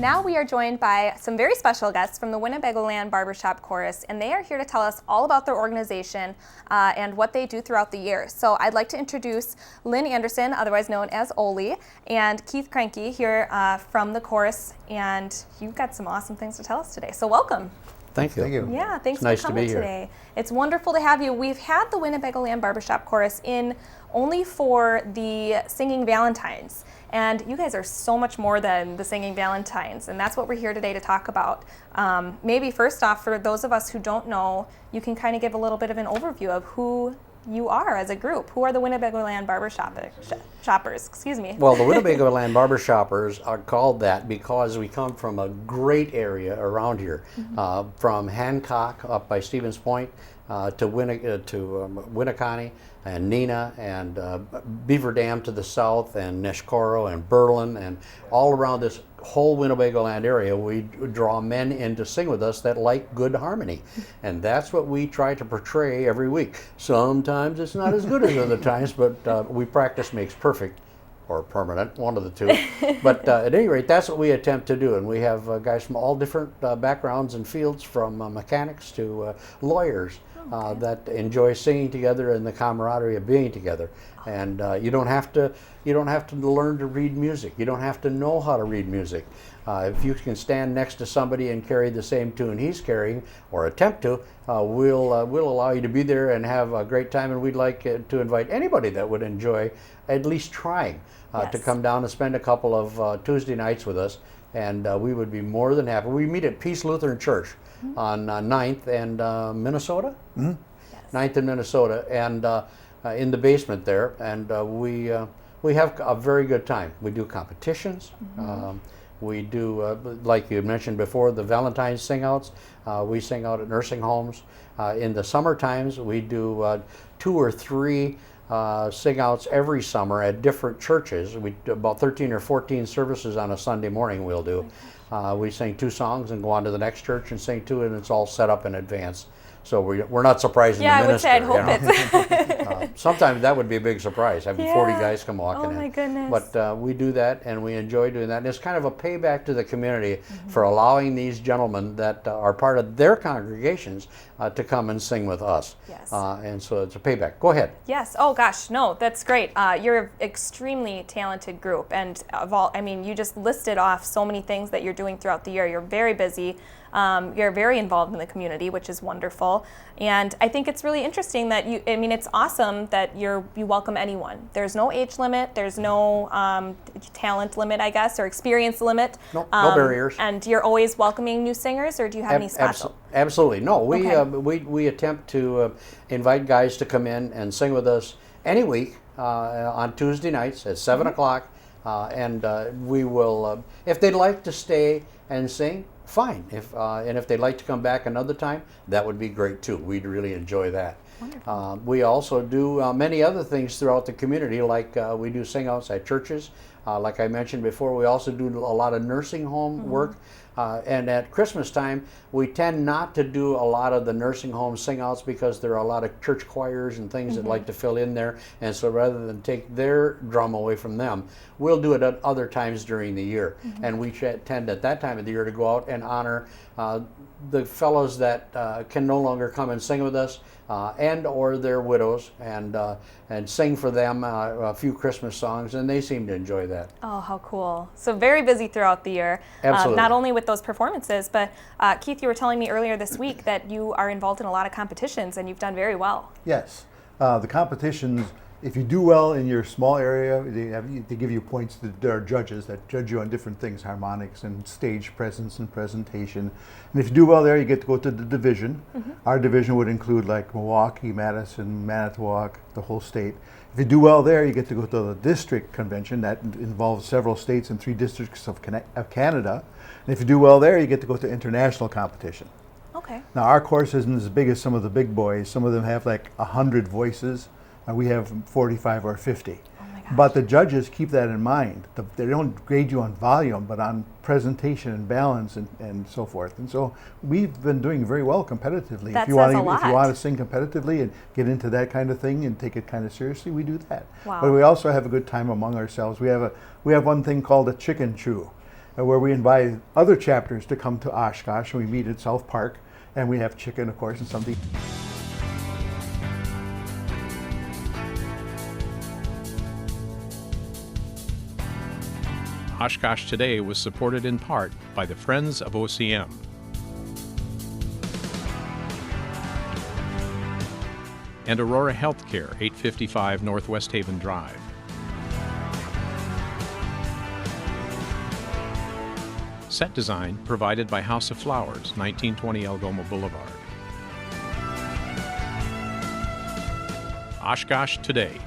Now we are joined by some very special guests from the Winnebagoland Barbershop Chorus, and they are here to tell us all about their organization and what they do throughout the year. So I'd like to introduce Lynn Anderson, otherwise known as Oli, and Keith Cranky here from the chorus, and you've got some awesome things to tell us today. So welcome. Thank you. Thank you. Yeah, thanks It's nice for coming to be today. It's wonderful to have you. We've had the Winnebagoland Barbershop Chorus in only for the Singing Valentines. And you guys are so much more than the Singing Valentines, and that's what we're here today to talk about. Maybe first off, for those of us who don't know, you can kind of give a little bit of an overview of who you are as a group. Who are the Winnebagoland Barbershoppers? Excuse me. Well, the Winnebagoland Barbershoppers are called that because we come from a great area around here, from Hancock up by Stevens Point to Winneconne and Neenah and Beaver Dam to the south and Neshkoro and Berlin, and all around this whole Winnebagoland area we draw men in to sing with us that like good harmony, and that's what we try to portray every week. Sometimes it's not as good as other times, but we practice makes perfect, or permanent, one of the two. But at any rate, that's what we attempt to do, and we have guys from all different backgrounds and fields, from mechanics to lawyers, that enjoy singing together and the camaraderie of being together. And you don't have to learn to read music. You don't have to know how to read music. If you can stand next to somebody and carry the same tune he's carrying, or attempt to, we'll allow you to be there and have a great time. And we'd like to invite anybody that would enjoy at least trying to come down and spend a couple of Tuesday nights with us. And we would be more than happy. We meet at Peace Lutheran Church on 9th and Minnesota? Mm-hmm. Yes. 9th and Minnesota, and in the basement there. And we have a very good time. We do competitions. We do, like you mentioned before, the Valentine's sing-outs. We sing out at nursing homes. In the summer times, we do 2 or 3 sing-outs every summer at different churches. We do about 13 or 14 services on a Sunday morning we'll do. We sing 2 songs and go on to the next church and sing 2, and it's all set up in advance. So we're not surprising the minister. Yeah, I would say I'd hope it's. Sometimes that would be a big surprise, having 40 guys come walking in. Oh my goodness. But we do that, and we enjoy doing that. And it's kind of a payback to the community for allowing these gentlemen that are part of their congregations to come and sing with us. Yes. And so it's a payback. Go ahead. Yes. Oh gosh, no, that's great. You're an extremely talented group, and you just listed off so many things that you're doing throughout the year. You're very busy. You're very involved in the community, which is wonderful. And I think it's really interesting that it's awesome that you welcome anyone. There's no age limit. There's no talent limit, I guess, or experience limit. No barriers. And you're always welcoming new singers, or do you have any special? Absolutely. No, we attempt to invite guys to come in and sing with us any week on Tuesday nights at 7 o'clock. And we will, if they'd like to stay and sing, fine. And if they'd like to come back another time, that would be great too. We'd really enjoy that. We also do many other things throughout the community, like we do sing-outs at churches. Like I mentioned before, we also do a lot of nursing home work. And at Christmas time, we tend not to do a lot of the nursing home sing-outs because there are a lot of church choirs and things that like to fill in there. And so rather than take their drum away from them, we'll do it at other times during the year. And we tend at that time of the year to go out and honor the fellows that can no longer come and sing with us, and or their widows, and sing for them a few Christmas songs, and they seem to enjoy that. Oh, how cool. So very busy throughout the year. Absolutely. Not only with those performances, but Keith, you were telling me earlier this week that you are involved in a lot of competitions, and you've done very well. Yes. The competitions, if you do well in your small area, they give you points. There are judges that judge you on different things, harmonics and stage presence and presentation. And if you do well there, you get to go to the division. Our division would include like Milwaukee, Madison, Manitowoc, the whole state. If you do well there, you get to go to the district convention. That involves several states and 3 districts of Canada. And if you do well there, you get to go to international competition. Okay. Now our course isn't as big as some of the big boys. Some of them have like 100 voices. We have 45 or 50. Oh my gosh. But the judges keep that in mind. They don't grade you on volume, but on presentation and balance and so forth. And so we've been doing very well competitively. That if you says a want lot. to sing competitively and get into that kind of thing and take it kind of seriously, we do that. Wow. But we also have a good time among ourselves. We have one thing called a chicken chew. where we invite other chapters to come to Oshkosh, and we meet at South Park, and we have chicken, of course, and something. Oshkosh Today was supported in part by the Friends of OCM. And Aurora Healthcare, 855 Northwest Haven Drive. Set design provided by House of Flowers, 1920 Algoma Boulevard. Oshkosh Today.